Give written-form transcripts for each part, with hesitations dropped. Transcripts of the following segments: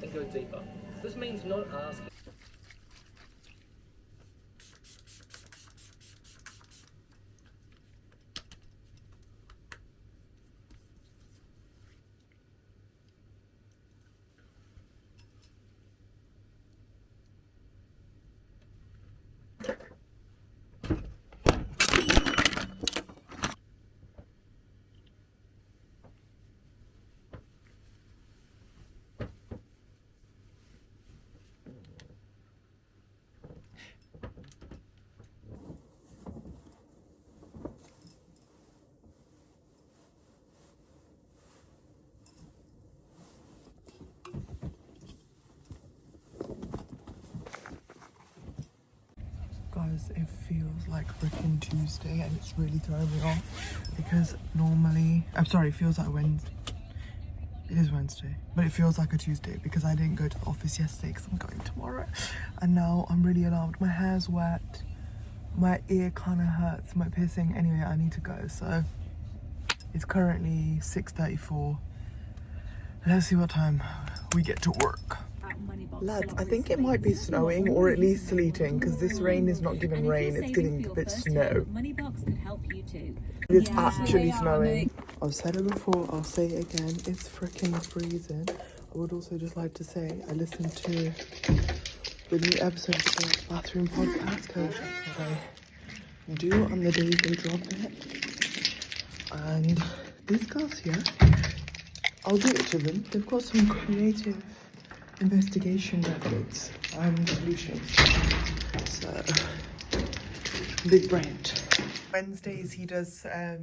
and go deeper. This means not asking. Guys, it feels like freaking Tuesday and it's really throwing me off because normally, I'm sorry, it feels like Wednesday. It is Wednesday, but it feels like a Tuesday because I didn't go to the office yesterday because I'm going tomorrow. And now I'm really alarmed. My hair's wet, my ear kind of hurts, my piercing. Anyway, I need to go. So it's currently 6:34. Let's see what time we get to work. Lads, I think it might be snowing or at least sleeting because this rain is not giving rain, it's giving a bit snow. It's actually snowing. I've said it before, I'll say it again, it's freaking freezing. I would also just like to say I listened to the new episode of the bathroom podcast because that's what I do on the days they drop it. And these girls here, I'll do it to them. They've got some creative investigation methods and solutions. So, big brain. Wednesdays he does the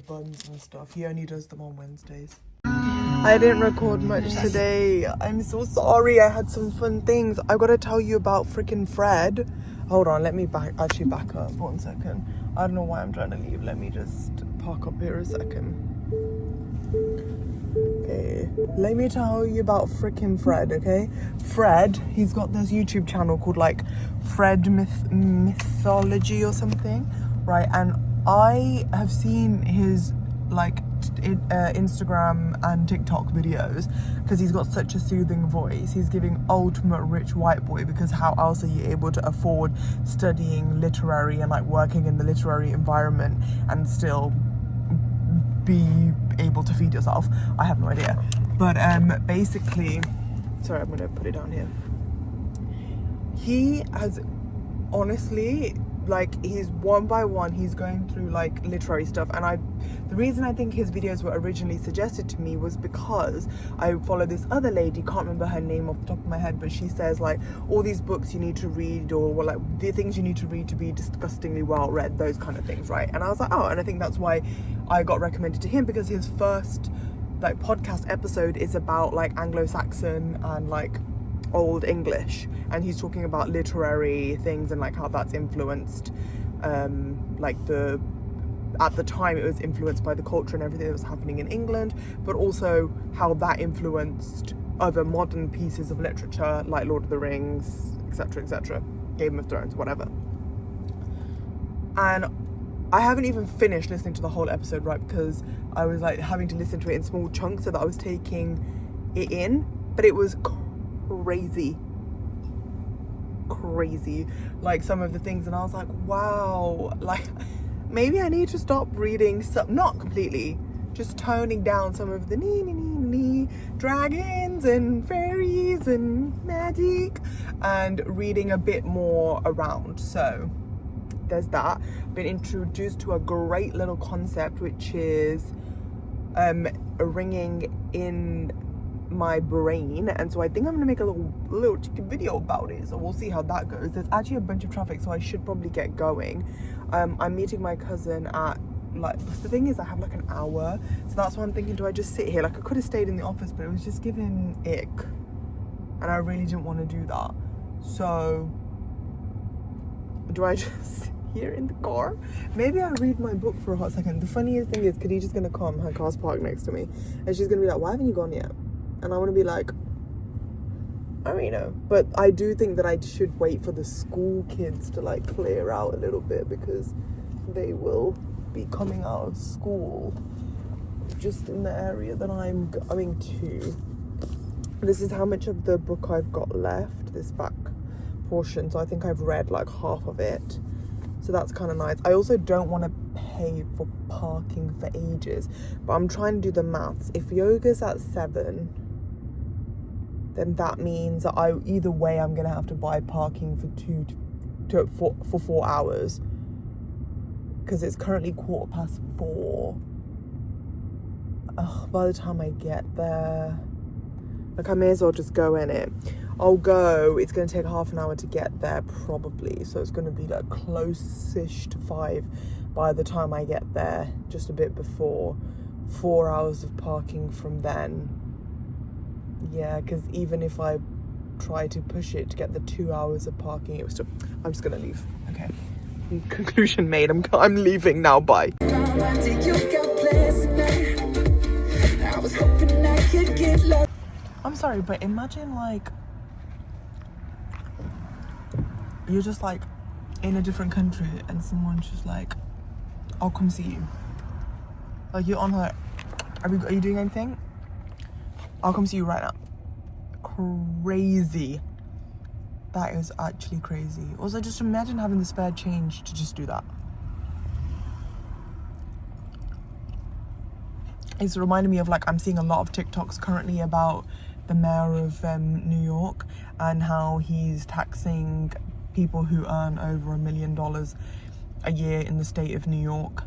buns and stuff. He only does them on Wednesdays. I didn't record much today. I'm so sorry. I had some fun things. I gotta tell you about freaking Fred. Hold on, let me back up 1 second. I don't know why I'm trying to leave. Let me just park up here a second. Okay, let me tell you about freaking Fred, okay? Fred, he's got this YouTube channel called like Fred Mythology or something, right? And I have seen his like Instagram and TikTok videos because he's got such a soothing voice. He's giving ultimate rich white boy because how else are you able to afford studying literary and like working in the literary environment and still be able to feed yourself? I have no idea. But basically, sorry, I'm gonna put it down here. He has honestly, like, he's one by one, he's going through like literary stuff, and the reason I think his videos were originally suggested to me was because I follow this other lady, can't remember her name off the top of my head, but she says like all these books you need to read, or well, like the things you need to read to be disgustingly well read, those kind of things, right? And I was like, oh, and I think that's why I got recommended to him, because his first like podcast episode is about like Anglo-Saxon and like Old English, and he's talking about literary things and like how that's influenced like at the time it was influenced by the culture and everything that was happening in England, but also how that influenced other modern pieces of literature like Lord of the Rings, etc., Game of Thrones, whatever. And I haven't even finished listening to the whole episode, right, because I was like having to listen to it in small chunks so that I was taking it in, but it was crazy, like some of the things, and I was like, wow, like maybe I need to stop reading some, not completely, just toning down some of the dragons and fairies and magic, and reading a bit more around. So there's that. Been introduced to a great little concept, which is ringing in my brain, and so I think I'm gonna make a little chicken video about it, so we'll see how that goes. There's actually a bunch of traffic, so I should probably get going. I'm meeting my cousin at, like, the thing is I have like an hour, so that's why I'm thinking, do I just sit here? Like, I could have stayed in the office, but it was just giving ick, and I really didn't want to do that. So do I just sit here in the car? Maybe I read my book for a hot second. The funniest thing is Khadijah's gonna come, her car's parked next to me, and she's gonna be like, why haven't you gone yet? And I want to be like, I don't know. But I do think that I should wait for the school kids to like clear out a little bit, because they will be coming out of school just in the area that I'm going to. This is how much of the book I've got left, this back portion. So I think I've read like half of it. So that's kind of nice. I also don't want to pay for parking for ages, but I'm trying to do the maths. If yoga's at 7, then that means that either way I'm gonna have to buy parking for 4 hours, because it's currently 4:15. By the time I get there, like, I may as well just go in it. I'll go. It's going to take half an hour to get there, probably. So it's going to be like close-ish to 5 by the time I get there, just a bit before. 4 hours of parking from then. Yeah, because even if I try to push it to get the 2 hours of parking, it was still... I'm just going to leave. Okay. Conclusion made. I'm leaving now. Bye. I'm sorry, but imagine like you're just like in a different country and someone's just like, I'll come see you. Like, you're on her, are you doing anything? I'll come see you right now. Crazy. That is actually crazy. Also, just imagine having the spare change to just do that. It's reminding me of, like, I'm seeing a lot of TikToks currently about the mayor of New York and how he's taxing people who earn over $1 million a year in the state of New York,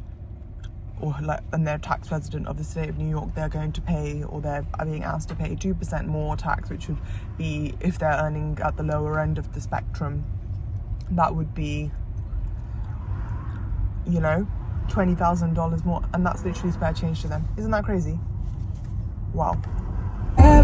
or like, and they're tax resident of the state of New York. They're going to pay, or they're being asked to pay 2% more tax, which would be, if they're earning at the lower end of the spectrum, that would be, you know, $20,000 more, and that's literally spare change to them. Isn't that crazy? Wow. I'm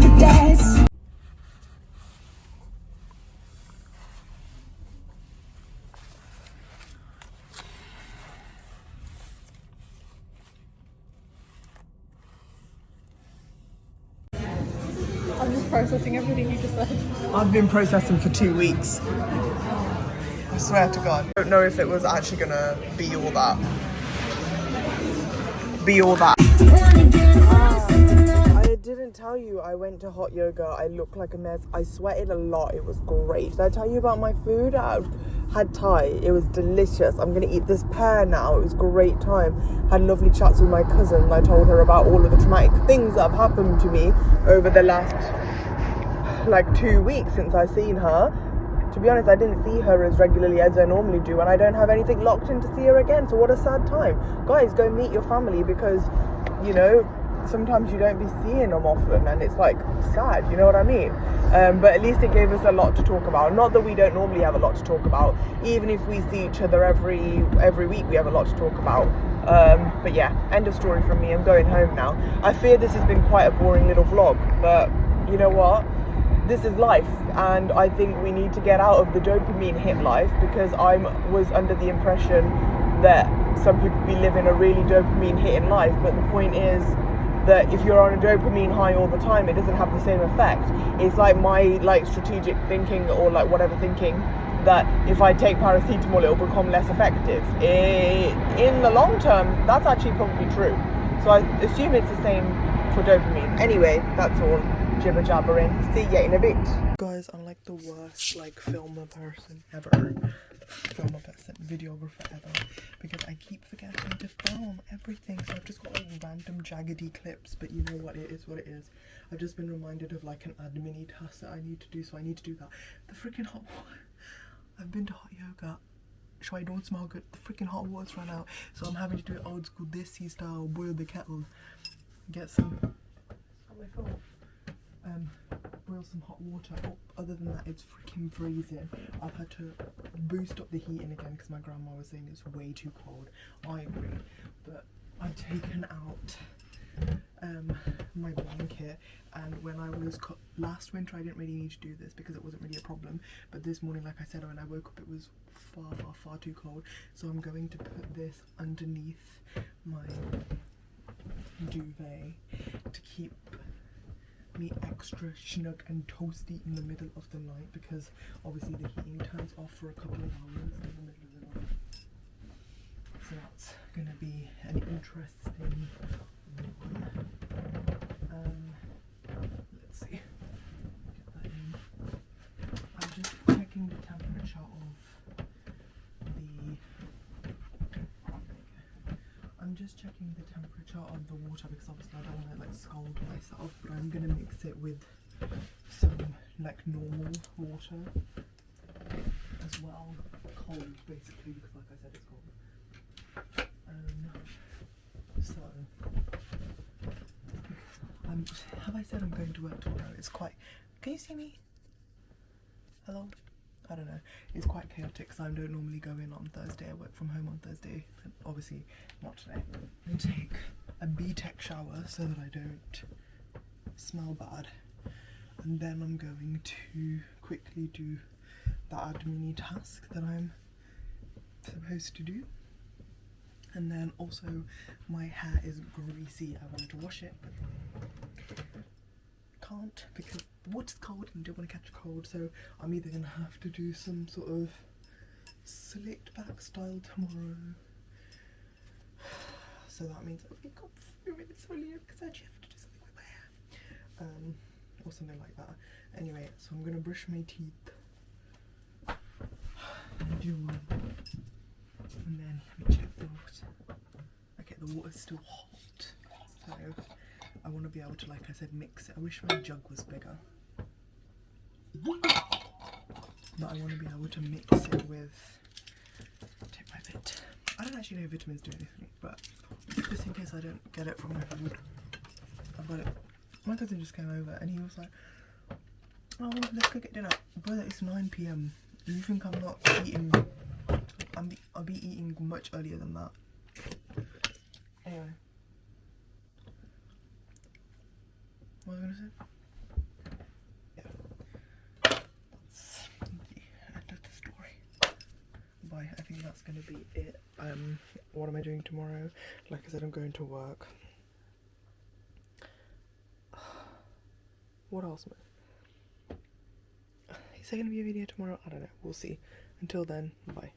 just processing everything you just said. I've been processing for 2 weeks. I swear to God. I don't know if it was actually gonna be all that. I didn't tell you I went to hot yoga. I looked like a mess. I sweated a lot. It was great. Did I tell you about my food? I had Thai. It was delicious. I'm gonna eat this pear now. It was a great time. Had lovely chats with my cousin. I told her about all of the traumatic things that have happened to me over the last like 2 weeks since I've seen her. To be honest, I didn't see her as regularly as I normally do, and I don't have anything locked in to see her again. So what a sad time. Guys, go meet your family, because, you know, sometimes you don't be seeing them often, and it's like sad, you know what I mean? But at least it gave us a lot to talk about. Not that we don't normally have a lot to talk about. Even if we see each other every week, we have a lot to talk about. But yeah, end of story from me. I'm going home now. I fear this has been quite a boring little vlog, but you know what? This is life, and I think we need to get out of the dopamine hit life, because I was under the impression that some people be living a really dopamine hitting life, but the point is that if you're on a dopamine high all the time, it doesn't have the same effect. It's like my strategic thinking, or like whatever thinking, that if I take paracetamol it'll become less effective. In the long term, that's actually probably true. So I assume it's the same for dopamine. Anyway, that's all jibber jabbering. See ya in a bit. Guys, I'm like the worst videographer ever, because I keep forgetting to film everything, so I've just got like random jaggedy clips, but you know what, it is what it is. I've just been reminded of like an admin task that I need to do, so I need to do that. The freaking hot water. I've been to hot yoga. So I don't smell good. The freaking hot water's run out, so I'm having to do it old school desi style, boil the kettle, get some boil some hot water. Oh, other than that, it's freaking freezing. I've had to boost up the heating again because my grandma was saying it's way too cold. I agree, but I've taken out my blanket, and when I was last winter I didn't really need to do this because it wasn't really a problem, but this morning, like I said, when I woke up it was far too cold, so I'm going to put this underneath my duvet to keep me extra snug and toasty in the middle of the night, because obviously the heating turns off for a couple of hours in the middle of the night. So that's gonna be an interesting Let's see. Get that in. I'm just checking the temperature of the. I'm just checking the temperature of the water because obviously I don't want to like scald myself, but I'm gonna mix it with some like normal water as well, cold basically, because like I said it's cold. So have I said I'm going to work tomorrow? It's quite, can you see me? Hello? I don't know, it's quite chaotic because I don't normally go in on Thursday. I work from home on Thursday, and obviously not today. I'm going to take a B-Tech shower so that I don't smell bad, and then I'm going to quickly do the admin task that I'm supposed to do. And then also my hair is greasy. I wanted to wash it, but can't because the water's cold and I don't want to catch a cold, so I'm either gonna have to do some sort of slicked back style tomorrow. So that means I'll wake up 3 minutes earlier because I actually have to do something with my hair. Or something like that. Anyway, so I'm gonna brush my teeth and do one. And then let me check the water. Okay, the water's still hot. So I want to be able to, like I said, mix it. I wish my jug was bigger. But I want to be able to mix it with, take my bit. I don't actually know if vitamins do anything, but just in case I don't get it from my food, I've got it. My cousin just came over and he was like, oh, let's go get dinner. Brother, it's 9 PM. Do you think I'm not eating? I'll be eating much earlier than that. Anyway. What was I gonna say? Yeah. That's the end of the story. Bye. I think that's gonna be it. What am I doing tomorrow? Like I said, I'm going to work. What else, man? Is there gonna be a video tomorrow? I don't know. We'll see. Until then, bye.